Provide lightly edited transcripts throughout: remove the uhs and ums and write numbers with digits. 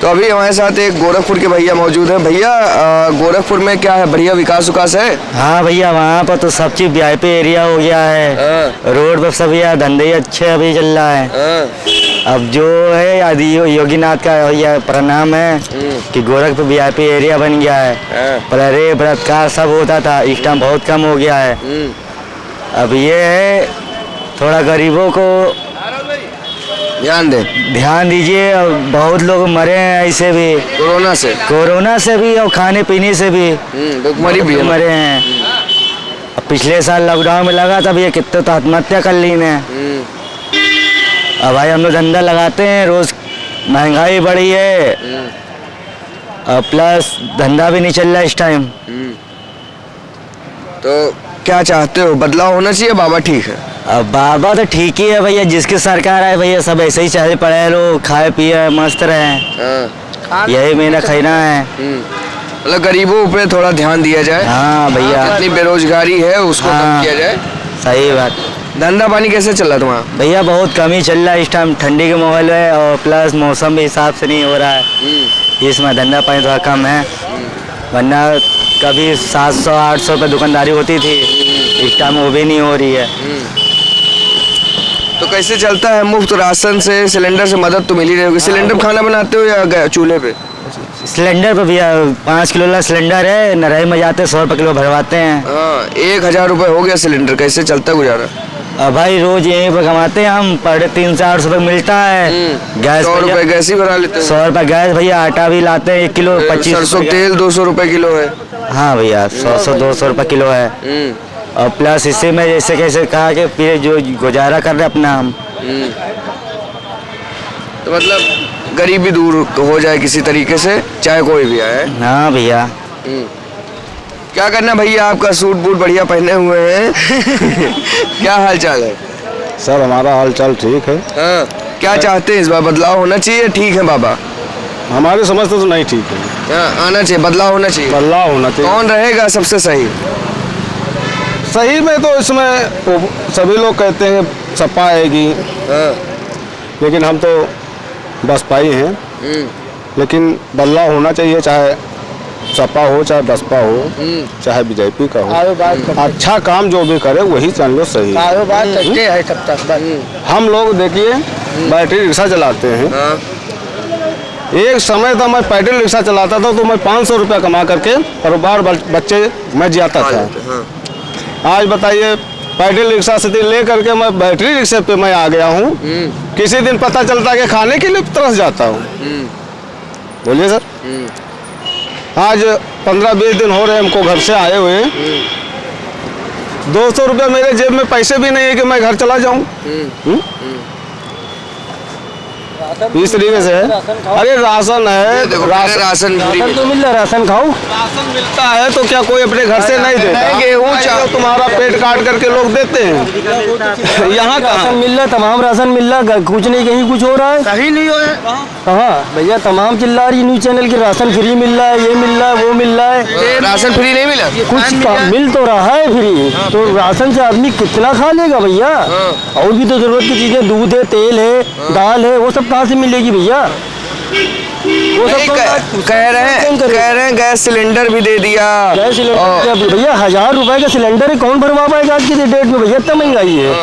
तो अभी हमारे साथ एक गोरखपुर के भैया मौजूद है। भैया गोरखपुर में क्या है, बढ़िया विकास उकास है? हाँ भैया, वहाँ पर तो सब चीज वीआईपी एरिया हो गया है। रोड पर सब भैया धंधे अच्छे अभी चल रहा है। अब जो है आदि योगीनाथ का भैया प्रणाम है कि गोरखपुर वीआईपी एरिया बन गया है। पहले बलात्कार सब होता था, इस टाइम बहुत कम हो गया है। अब ये है थोड़ा गरीबों को ध्यान दीजिए। बहुत लोग मरे हैं ऐसे भी, कोरोना से भी और खाने पीने से भी भुखमरी भी मरे हैं। अब पिछले साल लॉकडाउन में लगा था भैया, कितने तो आत्महत्या कर ली ने। अब भाई हम लोग धंधा लगाते हैं, रोज महंगाई बढ़ी है और प्लस धंधा भी नहीं चल रहा इस टाइम। तो क्या चाहते हो, बदलाव होना चाहिए? बाबा ठीक है? अब बाबा तो ठीक ही है भैया, जिसकी सरकार आए भैया सब ऐसे ही चाहे पढ़े लो, खाए पिए मस्त रहे, यही मेरा कहना है। मतलब गरीबों पे थोड़ा ध्यान दिया जाए। हाँ भैया, जितनी बेरोजगारी है उसको कम किया जाए। सही बात। धंधा पानी कैसे चल रहा तुम्हारा? भैया बहुत कम ही चल रहा है इस टाइम, ठंडी के माहौल है और प्लस मौसम भी हिसाब से नहीं हो रहा है, इसमें धंधा पानी थोड़ा कम है। वरना कभी 700-800 रुपये दुकानदारी होती थी, इस टाइम वो भी नहीं हो रही है। तो कैसे चलता है? मुफ्त राशन से, सिलेंडर से मदद तो मिल ही रही होगी। सिलेंडर पे खाना बनाते हो या चूल्हे पे? सिलेंडर पे भैया 5 किलो वाला सिलेंडर है, नराई में जाते 100 रुपये किलो भरवाते हैं। 1000 रुपये हो गया सिलेंडर, कैसे चलता गुजारा? अब भाई रोज यहीं पर कमाते हैं हम, पर 300-800 रुपये मिलता है। गैस 100 रुपये गैस ही भरा लेते हैं। 100 रुपये गैस भैया, आटा भी लाते हैं 1 किलो 25। सरसों तेल 200 रुपये किलो है। हाँ भैया, 100-200 रुपये किलो है। और प्लस इससे में जैसे कैसे कहा कि फिर जो गुजारा कर रहे अपना हम। तो मतलब गरीबी भी दूर हो जाए किसी तरीके से, चाहे कोई भी आए। हाँ भैया। क्या करना भैया, आपका सूट बूट बढ़िया पहने हुए हैं। क्या हाल चाल है? सर हमारा हाल चाल ठीक है। क्या चाहते हैं इस बार, बदलाव होना चाहिए? ठीक है बाबा? हमारे समझ तो नहीं ठीक है। आना चाहिए, बदलाव होना चाहिए। बदलाव होना चाहिए। कौन रहेगा सबसे सही? सही में तो इसमें सभी लोग कहते हैं सपा आएगी, लेकिन हम तो बसपा ही हैं। लेकिन बदलाव होना चाहिए, चाहे सपा हो, चाहे बसपा हो, चाहे बीजेपी का हो। अच्छा काम जो भी करे वही मान लो सही है तब तक। हम लोग देखिए बैटरी रिक्शा चलाते हैं। एक समय था मैं पैडल रिक्शा चलाता था तो मैं 500 रुपया कमा करके परिवार बच्चे मैं जाता था। आज बताइए पैडल रिक्शा से ले करके मैं बैटरी रिक्शे पे मैं आ गया हूँ। किसी दिन पता चलता है कि खाने के लिए तरस जाता हूँ। बोलिए सर। आज 15-20 दिन हो रहे हमको घर से आए हुए। 200 रुपया मेरे जेब में पैसे भी नहीं है कि मैं घर चला जाऊं। इस तरीके से है। अरे राशन है, राशन तो मिल रहा है, राशन खाओ। राशन मिलता है तो क्या कोई अपने घर से नहीं देता? गेहूँ तुम्हारा पेट काट करके लोग देते हैं। यहाँ राशन मिल रहा है, तमाम राशन मिल रहा है, कुछ नहीं कहीं कुछ हो रहा है। कहीं नहीं हो रहा है। कहाँ भैया, तमाम चिल्ला रही न्यूज चैनल की राशन फ्री मिल रहा है, ये मिल रहा है, वो मिल रहा है। राशन फ्री नहीं मिला? कुछ मिल तो रहा है फ्री, तो राशन से आदमी कितना खा लेगा भैया? और भी तो जरूरत की चीजें, दूध है, तेल है, दाल है, वो सब कहाँ से मिलेगी भैया? वो सब कह रहे हैं गैस सिलेंडर भी दे दिया। गैस सिलेंडर भैया 1000 रुपए का सिलेंडर है, कौन भरवा पाएगा आज की डेट में भैया? इतना महंगाई है,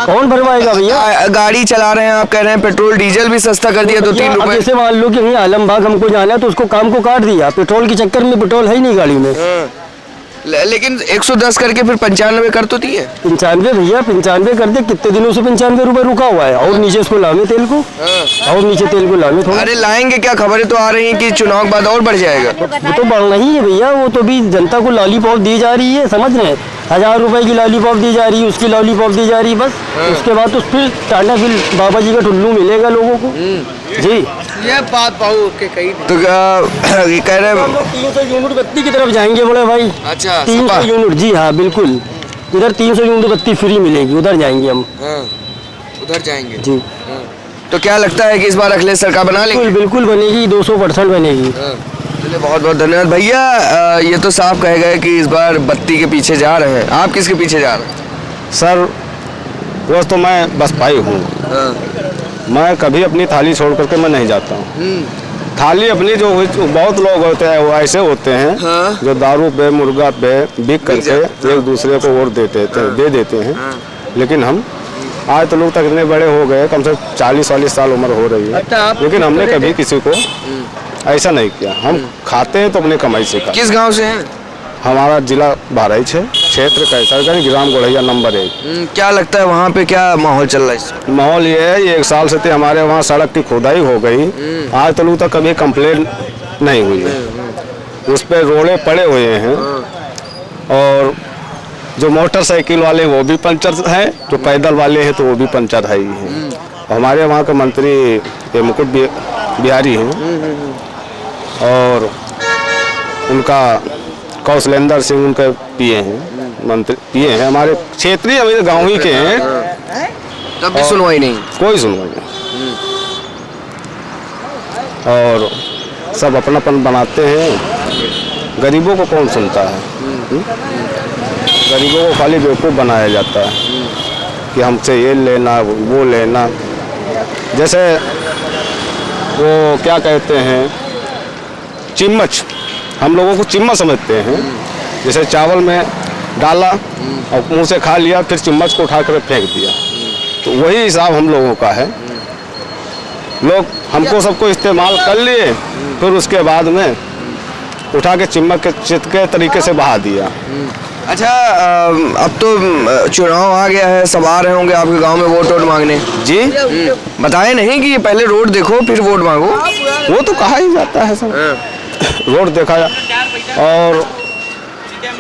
कौन भरवाएगा भैया? गाड़ी चला रहे हैं आप, कह रहे हैं पेट्रोल डीजल भी सस्ता कर दिया 2-3 रुपए। जैसे मान लो कि आलमबाग हमको जाना है तो उसको काम को काट दिया, पेट्रोल के चक्कर में पेट्रोल है ही नहीं गाड़ी में। लेकिन 110 करके फिर 95 कर तो दिए। 95 भैया, 95 कर दे। कितने दिनों से 95 रुपए रुका हुआ है, और नीचे इसको लाने तेल को, और नीचे तेल को लाने थोड़ा। अरे लाएंगे क्या, खबरें तो आ रही हैं कि चुनाव के बाद और बढ़ जाएगा। वो तो बढ़ना ही है भैया, वो तो भी जनता को लॉलीपॉप दी जा रही है, समझ रहे हैं? 1000 रुपए की लॉलीपॉप दी जा रही है, उसकी लॉलीपॉप दी जा रही है, बस। उसके बाद तो फिर टाटा फिर बाबा जी का टुल्लू मिलेगा लोगों को। जी ये बात के कही तो ये कह रहे हैं 300 यूनिट बत्ती की तरफ जाएंगे बोले भाई। अच्छा, 300 यूनिट, जी हाँ बिल्कुल, इधर 300 यूनिट बत्ती फ्री मिलेगी, उधर जाएंगे हम। उधर जाएंगे जी। तो क्या लगता है कि इस बार अखिलेश सरकार बना लेंगे? बिल्कुल बनेगी, 200% बनेगी। चलिए, बहुत बहुत धन्यवाद भैया। ये तो साफ कहे गए कि इस बार बत्ती के पीछे जा रहे हैं। आप किसके पीछे जा रहे हैं? सर वो तो मैं बसपा ही हूँ। मैं कभी अपनी थाली छोड़ करके मैं नहीं जाता हूँ। थाली अपनी जो बहुत लोग होते हैं वो ऐसे होते हैं हाँ। जो दारू पे मुर्गा पे बिक करके एक दूसरे को वोट दे देते हैं। लेकिन हम आज तो लोग तक इतने बड़े हो गए, कम से कम 40-40 साल उम्र हो रही है, लेकिन हमने कभी किसी को ऐसा नहीं किया। हम खाते हैं तो अपने कमाई से खाते। किस गांव से हैं? हमारा जिला बहराइच है, क्षेत्र कैसरगंज, ग्राम गोढ़ैया नंबर 1। क्या लगता है वहाँ पे क्या माहौल चल रहा है इस वक्त? माहौल ये है, ये 1 साल से हमारे वहाँ सड़क की खुदाई हो गई, आज तो लोग तक कभी कंप्लेन नहीं हुई है। उस पर रोड़े पड़े हुए हैं और जो मोटरसाइकिल वाले वो भी पंचर हैं, जो पैदल वाले हैं तो वो भी पंचर है ही हैं। हमारे वहाँ के मंत्री ये मुकुट बिहारी हैं और उनका कौशलेंद्र सिंह उनके पीए हैं, मंत्री पीए हैं, हमारे क्षेत्रीय हमारे गाँव ही के हैं। तब भी सुनवाई नहीं? कोई सुनवाई नहीं। और सब अपनापन बनाते हैं, गरीबों को कौन सुनता है? गरीबों को खाली बेवकूफ़ बनाया जाता है कि हमसे ये लेना वो लेना। जैसे वो क्या कहते हैं, चिम्मच, हम लोगों को चिम्मच समझते हैं। जैसे चावल में डाला और मुंह से खा लिया, फिर चिम्मच को उठा कर फेंक दिया, तो वही हिसाब हम लोगों का है। लोग हमको सबको इस्तेमाल कर लिए, फिर उसके बाद में उठा के चिम्मच के चितके तरीके से बहा दिया। अच्छा, अब तो चुनाव आ गया है, सब आ रहे होंगे आपके गांव में वोट मांगने। जी बताए नहीं कि पहले रोड देखो फिर वोट मांगो? वो तो कहा ही जाता है सब। रोड देखा जा और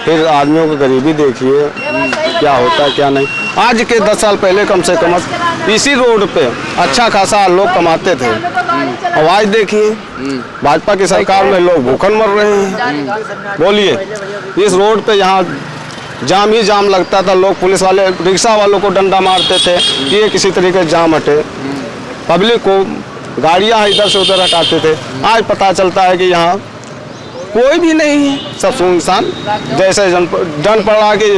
फिर आदमियों की गरीबी देखिए क्या होता है क्या नहीं। आज के 10 साल पहले कम से कम इसी रोड पे अच्छा खासा लोग कमाते थे, और आज देखिए भाजपा की सरकार में लोग भूखन मर रहे हैं। बोलिए, इस रोड पे यहाँ जाम ही जाम लगता था, लोग पुलिस वाले रिक्शा वालों को डंडा मारते थे कि ये किसी तरीके से जाम हटे, पब्लिक को गाड़ियाँ इधर से उधर हटाते थे। आज पता चलता है कि यहाँ कोई भी नहीं है, सब सुनसान, जैसे डन पड़ा कि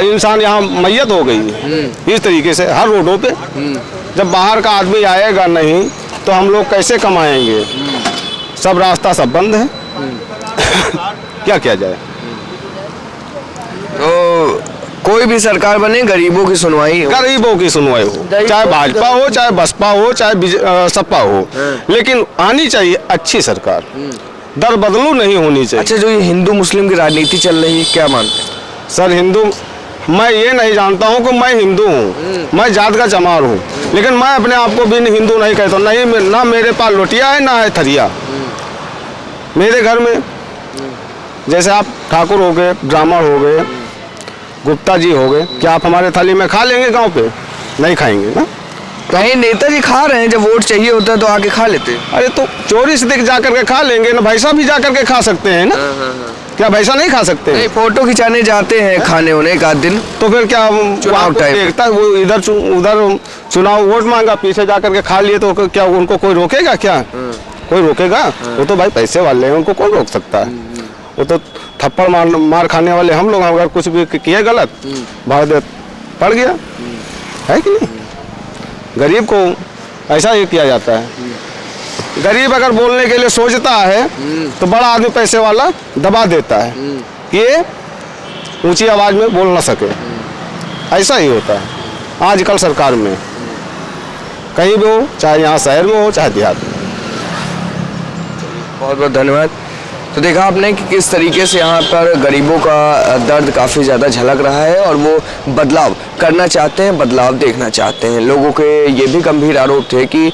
इंसान यहाँ मैयत हो गई है। इस तरीके से हर रोडों पे जब बाहर का आदमी आएगा नहीं तो हम लोग कैसे कमाएंगे? सब रास्ता सब बंद है। क्या किया जाए? तो कोई भी सरकार बने, गरीबों की सुनवाई हो। गरीबों की सुनवाई हो, चाहे भाजपा हो, चाहे बसपा हो, चाहे सपा हो, लेकिन आनी चाहिए अच्छी सरकार, दर बदलू नहीं होनी चाहिए। अच्छा, जो ये हिंदू मुस्लिम की राजनीति चल रही है, क्या मानते हैं? सर, हिंदू, मैं ये नहीं जानता हूँ कि मैं हिंदू हूँ, मैं जात का चमार हूँ, लेकिन मैं अपने आप को भी हिंदू नहीं कहता। नहीं, ना मेरे पास लोटिया है ना है थरिया। मेरे घर में जैसे आप ठाकुर हो गए, ब्राह्मण हो गए, गुप्ता जी हो गए, क्या आप हमारे थाली में खा लेंगे? गांव पे नहीं खाएंगे ना। कहीं नेताजी खा रहे हैं, जब वोट चाहिए होता है तो आके खा लेते हैं। अरे तो चोरी से जा करके खा लेंगे ना, भैंसा भी जा करके खा सकते हैं ना। क्या भैंसा नहीं खा सकते? नहीं, फोटो खिंचाने जाते हैं खाने होने एक आध दिन, तो फिर क्या चुनाव टाइम देखता है वो इधर उधर चुनाव वोट मांगा, पीछे जा करके खा लिए, तो क्या उनको कोई रोकेगा? क्या कोई रोकेगा? वो तो भाई पैसे वाले हैं, उनको कौन रोक सकता है? वो तो थप्पड़ मार खाने वाले हम लोग, अगर कुछ भी किए गलत भाग दे पड़ गया है कि नहीं? गरीब को ऐसा ही किया जाता है। गरीब अगर बोलने के लिए सोचता है तो बड़ा आदमी पैसे वाला दबा देता है कि ये ऊंची आवाज में बोल ना सके। ऐसा ही होता है आजकल सरकार में, कहीं भी हो, चाहे यहाँ शहर में हो चाहे देहात में। बहुत बहुत धन्यवाद। तो देखा आपने कि किस तरीके से यहाँ पर गरीबों का दर्द काफ़ी ज़्यादा झलक रहा है और वो बदलाव करना चाहते हैं, बदलाव देखना चाहते हैं। लोगों के ये भी गंभीर आरोप थे कि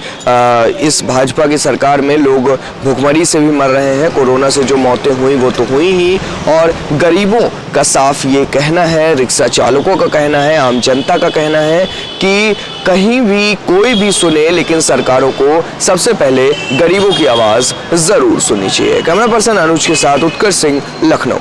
इस भाजपा की सरकार में लोग भुखमरी से भी मर रहे हैं, कोरोना से जो मौतें हुई वो तो हुई ही, और गरीबों का साफ ये कहना है, रिक्शा चालकों का कहना है, आम जनता का कहना है कि कहीं भी कोई भी सुने, लेकिन सरकारों को सबसे पहले गरीबों की आवाज़ ज़रूर सुननी चाहिए। कैमरा पर्सन अनुज के साथ उत्कर्ष सिंह, लखनऊ।